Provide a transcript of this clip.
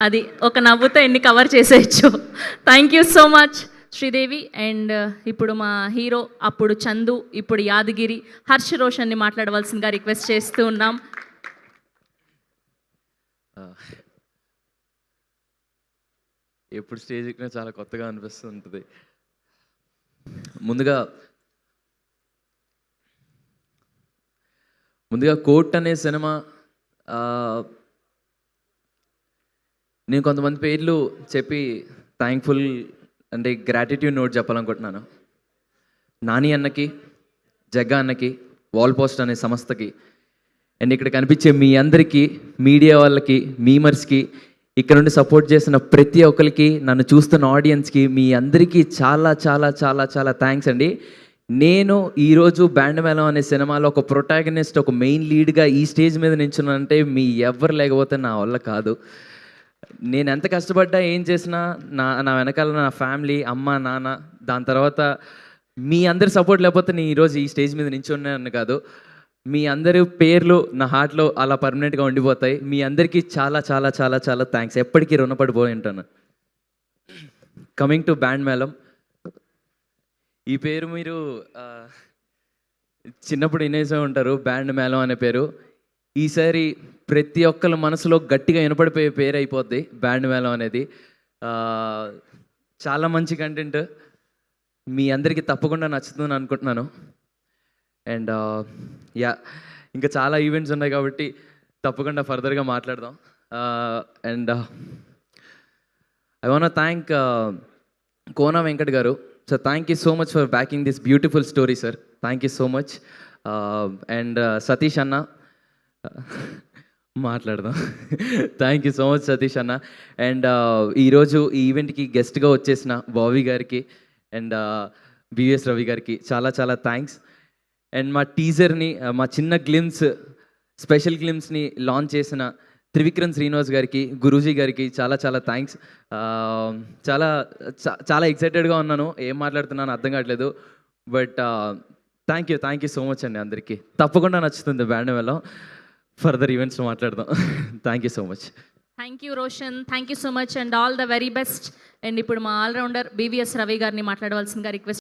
అది ఒక నవ్వుతో ఎన్ని కవర్ చేసేయచ్చు. Thank you so much Sridevi. And ఇప్పుడు మా హీరో అప్పుడు చందు, ఇప్పుడు యాదగిరి, హర్ష్ రోషన్ని మాట్లాడవలసిందిగా రిక్వెస్ట్ చేస్తూ ఉన్నాం. ఎప్పుడు స్టేజ్ ఎక్కినా చాలా కొత్తగా అనిపిస్తుంటుంది. ముందుగా కోర్ట్ అనే సినిమా నేను కొంతమంది పేర్లు చెప్పి థ్యాంక్ఫుల్ అంటే గ్రాటిట్యూడ్ నోట్ చెప్పాలనుకుంటున్నాను. నాని అన్నకి, జగ్గా అన్నకి, వాల్ పోస్ట్ అనే సంస్థకి, అండ్ ఇక్కడ కనిపించే మీ అందరికీ, మీడియా వాళ్ళకి, మీమర్స్కి, ఇక్కడ నుండి సపోర్ట్ చేసిన ప్రతి ఒక్కరికి, నన్ను చూస్తున్న ఆడియన్స్కి, మీ అందరికీ చాలా చాలా చాలా చాలా థ్యాంక్స్ అండి. నేను ఈరోజు బ్యాండ్ మేళం అనే సినిమాలో ఒక ప్రొటాగనిస్ట్, ఒక మెయిన్ లీడ్గా ఈ స్టేజ్ మీద నించున్నానంటే మీ ఎవ్వరు లేకపోతే నా వల్ల కాదు. నేను ఎంత కష్టపడ్డా, ఏం చేసినా నా వెనకాల నా ఫ్యామిలీ, అమ్మ నాన్న, దాని తర్వాత మీ అందరి సపోర్ట్ లేకపోతే నేను ఈరోజు ఈ స్టేజ్ మీద నించున్నాను కాదు. మీ అందరి పేర్లు నా హార్ట్లో అలా పర్మనెంట్గా ఉండిపోతాయి. మీ అందరికీ చాలా చాలా చాలా చాలా థ్యాంక్స్. ఎప్పటికీ రుణపడిపోయి ఉంటాను. కమింగ్ టు బ్యాండ్ మేళం, ఈ పేరు మీరు చిన్నప్పుడు వినేసే ఉంటారు, బ్యాండ్ మేళం అనే పేరు. ఈసారి ప్రతి ఒక్కళ్ళ మనసులో గట్టిగా వినపడిపోయే పేరు అయిపోద్ది బ్యాండ్ మేళం అనేది. చాలా మంచి కంటెంట్, మీ అందరికీ తప్పకుండా నచ్చుతుందని అనుకుంటున్నాను. అండ్ ఇంకా చాలా ఈవెంట్స్ ఉన్నాయి కాబట్టి తప్పకుండా ఫర్దర్గా మాట్లాడదాం. And I want thank Kona Venkat గారు. So thank you so much for backing this beautiful story sir. Thank you so much. And Satish అన్న మాట్లాడదాం. Thank you so much Satish అన్న. అండ్ ఈరోజు ఈ ఈవెంట్కి గెస్ట్గా వచ్చేసిన బావి గారికి అండ్ బివిఎస్ రవి గారికి చాలా చాలా థ్యాంక్స్. అండ్ మా టీజర్ని, మా చిన్న గ్లిమ్స్, స్పెషల్ గ్లిమ్స్ని లాంచ్ చేసిన త్రివిక్రమ్ శ్రీనివాస్ గారికి, గురూజీ గారికి చాలా చాలా థ్యాంక్స్. చాలా చాలా ఎక్సైటెడ్గా ఉన్నాను, ఏం మాట్లాడుతున్నాను అర్థం కావట్లేదు. But thank you so much అండి అందరికీ. తప్పకుండా నచ్చుతుంది బ్యాండ్ మేళం. ఫర్దర్ ఈవెంట్స్ మాట్లాడదాం. Thank you so much. Thank you Roshan, thank you so much and all the very best. And ఇప్పుడు మా ఆల్రౌండర్ బివిఎస్ రవి గారిని మాట్లాడవలసిందిగా రిక్వెస్ట్